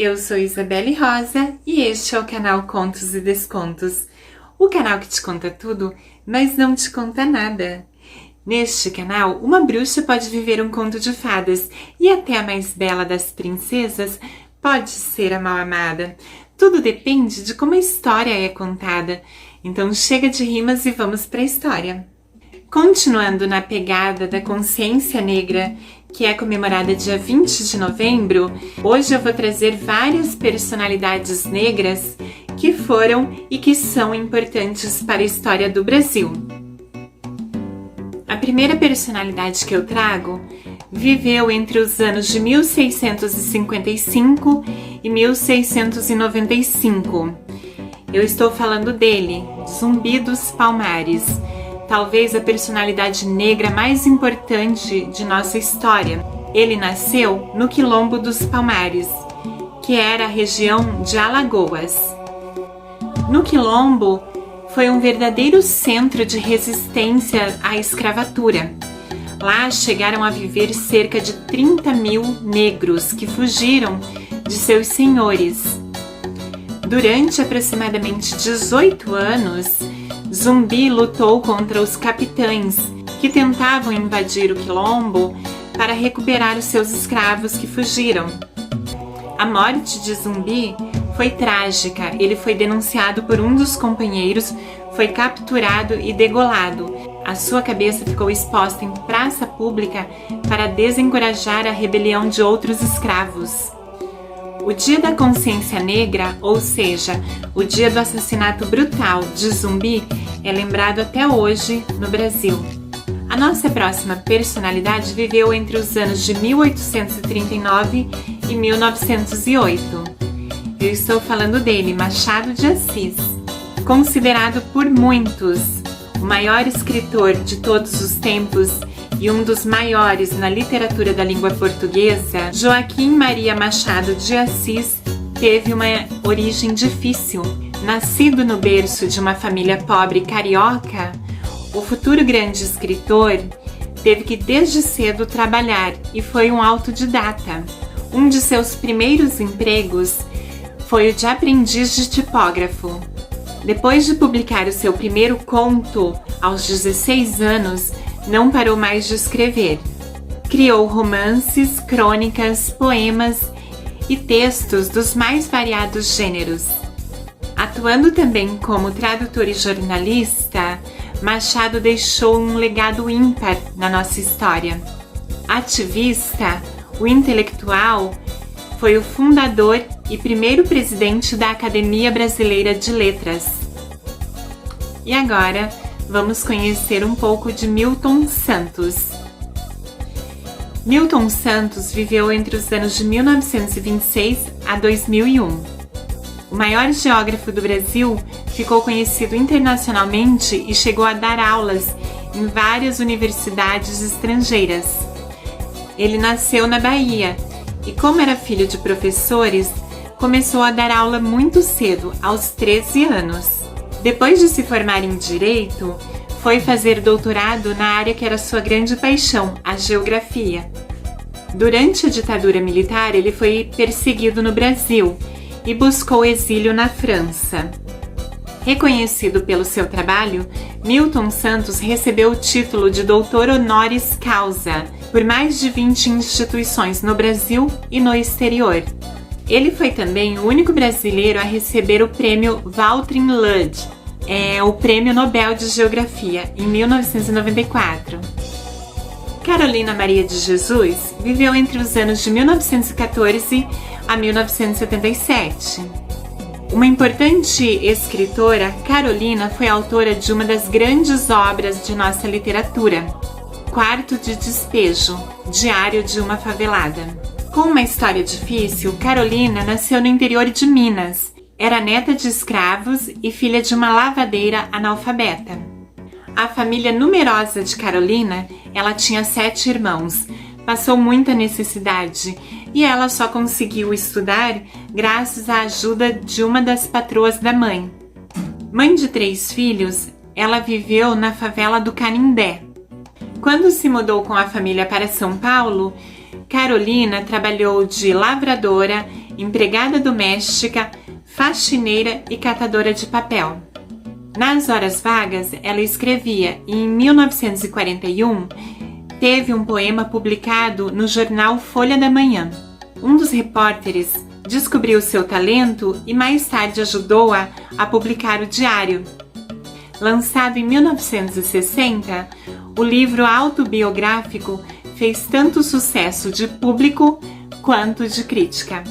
Eu sou Isabelle Rosa e este é o canal Contos e Descontos, o canal que te conta tudo, mas não te conta nada. Neste canal, uma bruxa pode viver um conto de fadas e até a mais bela das princesas pode ser a mal-amada. Tudo depende de como a história é contada. Então chega de rimas e vamos para a história. Continuando na pegada da consciência negra, que é comemorada dia 20 de novembro, hoje eu vou trazer várias personalidades negras que foram e que são importantes para a história do Brasil. A primeira personalidade que eu trago viveu entre os anos de 1655 e 1695. Eu estou falando dele, Zumbi dos Palmares, talvez a personalidade negra mais importante de nossa história. Ele nasceu no Quilombo dos Palmares, que era a região de Alagoas. No Quilombo foi um verdadeiro centro de resistência à escravatura. Lá chegaram a viver cerca de 30 mil negros que fugiram de seus senhores. Durante aproximadamente 18 anos, Zumbi lutou contra os capitães que tentavam invadir o Quilombo para recuperar os seus escravos que fugiram. A morte de Zumbi foi trágica. Ele foi denunciado por um dos companheiros, foi capturado e degolado. A sua cabeça ficou exposta em praça pública para desencorajar a rebelião de outros escravos. O Dia da Consciência Negra, ou seja, o dia do assassinato brutal de Zumbi, é lembrado até hoje no Brasil. A nossa próxima personalidade viveu entre os anos de 1839 e 1908. Eu estou falando dele, Machado de Assis. Considerado por muitos o maior escritor de todos os tempos e um dos maiores na literatura da língua portuguesa, Joaquim Maria Machado de Assis teve uma origem difícil. Nascido no berço de uma família pobre carioca, o futuro grande escritor teve que desde cedo trabalhar e foi um autodidata. Um de seus primeiros empregos foi o de aprendiz de tipógrafo. Depois de publicar o seu primeiro conto, aos 16 anos, não parou mais de escrever. Criou romances, crônicas, poemas e textos dos mais variados gêneros. Atuando também como tradutor e jornalista, Machado deixou um legado ímpar na nossa história. Ativista, o intelectual, foi o fundador e primeiro presidente da Academia Brasileira de Letras. E agora, vamos conhecer um pouco de Milton Santos. Milton Santos viveu entre os anos de 1926 a 2001. O maior geógrafo do Brasil, ficou conhecido internacionalmente e chegou a dar aulas em várias universidades estrangeiras. Ele nasceu na Bahia e, como era filho de professores, começou a dar aula muito cedo, aos 13 anos. Depois de se formar em Direito, foi fazer doutorado na área que era sua grande paixão, a geografia. Durante a ditadura militar, ele foi perseguido no Brasil e buscou exílio na França. Reconhecido pelo seu trabalho, Milton Santos recebeu o título de doutor honoris causa por mais de 20 instituições no Brasil e no exterior. Ele foi também o único brasileiro a receber o prêmio Walter Lud, o Prêmio Nobel de Geografia, em 1994. Carolina Maria de Jesus viveu entre os anos de 1914 a 1977. Uma importante escritora, Carolina foi autora de uma das grandes obras de nossa literatura, Quarto de Despejo, Diário de uma Favelada. Com uma história difícil, Carolina nasceu no interior de Minas. Era neta de escravos e filha de uma lavadeira analfabeta. A família numerosa de Carolina, ela tinha 7 irmãos. Passou muita necessidade e ela só conseguiu estudar graças à ajuda de uma das patroas da mãe. Mãe de 3 filhos, ela viveu na favela do Canindé. Quando se mudou com a família para São Paulo, Carolina trabalhou de lavradora empregada doméstica, faxineira e catadora de papel. Nas horas vagas, ela escrevia e em 1941 teve um poema publicado no jornal Folha da Manhã. Um dos repórteres descobriu seu talento e mais tarde ajudou-a a publicar o diário. Lançado em 1960, o livro autobiográfico fez tanto sucesso de público quanto de crítica.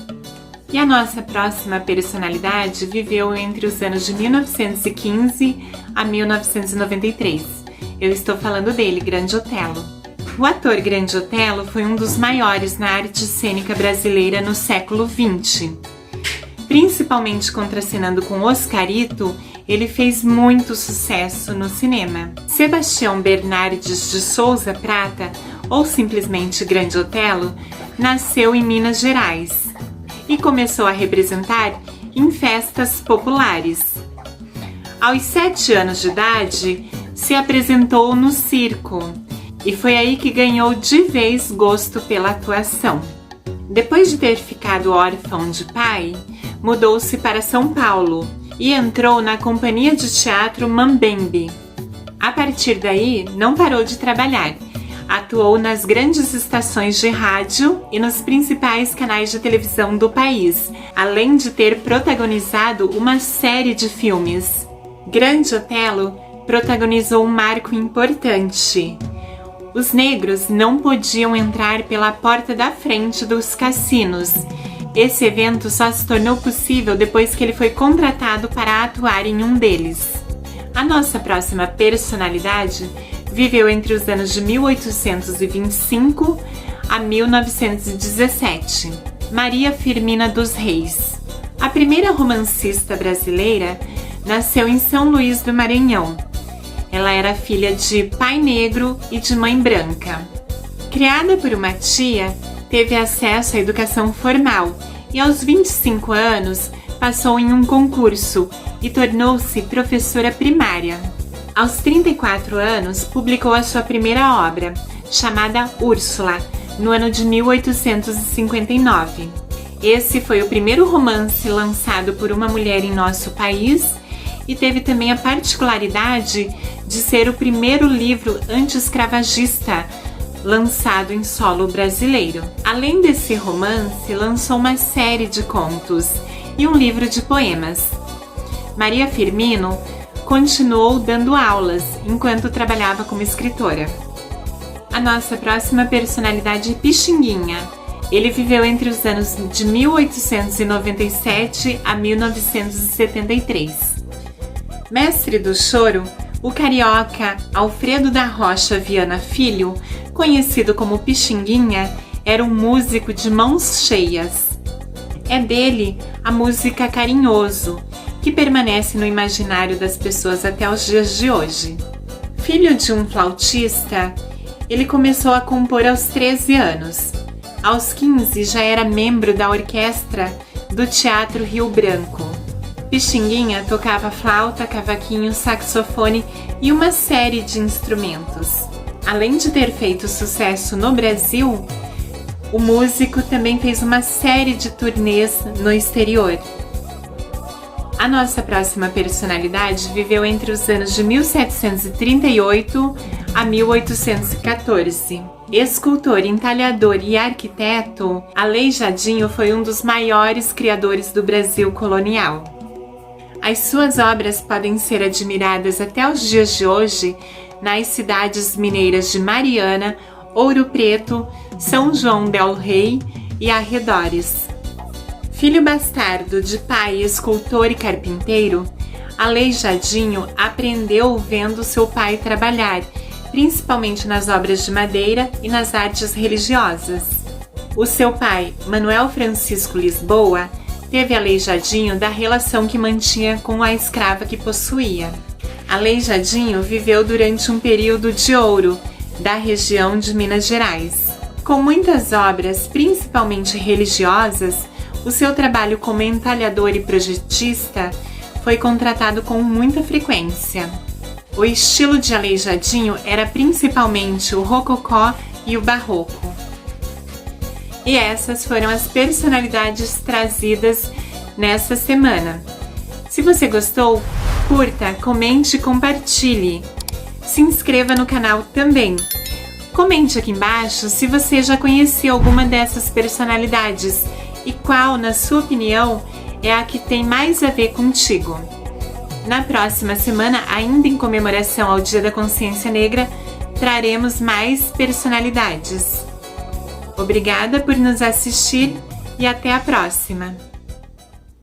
E a nossa próxima personalidade viveu entre os anos de 1915 a 1993. Eu estou falando dele, Grande Otelo. O ator Grande Otelo foi um dos maiores na arte cênica brasileira no século XX. Principalmente contracenando com Oscarito, ele fez muito sucesso no cinema. Sebastião Bernardes de Souza Prata, ou simplesmente Grande Otelo, nasceu em Minas Gerais e começou a representar em festas populares. Aos 7 anos de idade, se apresentou no circo e foi aí que ganhou de vez gosto pela atuação. Depois de ter ficado órfão de pai, mudou-se para São Paulo e entrou na companhia de teatro Mambembe. A partir daí, não parou de trabalhar. Atuou nas grandes estações de rádio e nos principais canais de televisão do país, além de ter protagonizado uma série de filmes. Grande Otelo protagonizou um marco importante. Os negros não podiam entrar pela porta da frente dos cassinos. Esse evento só se tornou possível depois que ele foi contratado para atuar em um deles. A nossa próxima personalidade viveu entre os anos de 1825 a 1917. Maria Firmina dos Reis. A primeira romancista brasileira nasceu em São Luís do Maranhão. Ela era filha de pai negro e de mãe branca. Criada por uma tia, teve acesso à educação formal e aos 25 anos passou em um concurso e tornou-se professora primária. Aos 34 anos, publicou a sua primeira obra, chamada Úrsula, no ano de 1859. Esse foi o primeiro romance lançado por uma mulher em nosso país e teve também a particularidade de ser o primeiro livro anti-escravagista lançado em solo brasileiro. Além desse romance, lançou uma série de contos e um livro de poemas. Maria Firmino continuou dando aulas enquanto trabalhava como escritora. A nossa próxima personalidade é Pixinguinha. Ele viveu entre os anos de 1897 a 1973. Mestre do choro, o carioca Alfredo da Rocha Viana Filho, conhecido como Pixinguinha, era um músico de mãos cheias. É dele a música Carinhoso, que permanece no imaginário das pessoas até os dias de hoje. Filho de um flautista, ele começou a compor aos 13 anos. Aos 15 já era membro da orquestra do Teatro Rio Branco. Pixinguinha tocava flauta, cavaquinho, saxofone e uma série de instrumentos. Além de ter feito sucesso no Brasil, o músico também fez uma série de turnês no exterior. A nossa próxima personalidade viveu entre os anos de 1738 a 1814. Escultor, entalhador e arquiteto, Aleijadinho foi um dos maiores criadores do Brasil colonial. As suas obras podem ser admiradas até os dias de hoje nas cidades mineiras de Mariana, Ouro Preto, São João del Rei e arredores. Filho bastardo de pai escultor e carpinteiro, Aleijadinho aprendeu vendo seu pai trabalhar, principalmente nas obras de madeira e nas artes religiosas. O seu pai, Manuel Francisco Lisboa, teve Aleijadinho da relação que mantinha com a escrava que possuía. Aleijadinho viveu durante um período de ouro da região de Minas Gerais. Com muitas obras, principalmente religiosas, o seu trabalho como entalhador e projetista foi contratado com muita frequência. O estilo de Aleijadinho era principalmente o rococó e o barroco. E essas foram as personalidades trazidas nessa semana. Se você gostou, curta, comente e compartilhe. Se inscreva no canal também. Comente aqui embaixo se você já conhecia alguma dessas personalidades e qual, na sua opinião, é a que tem mais a ver contigo. Na próxima semana, ainda em comemoração ao Dia da Consciência Negra, traremos mais personalidades. Obrigada por nos assistir e até a próxima!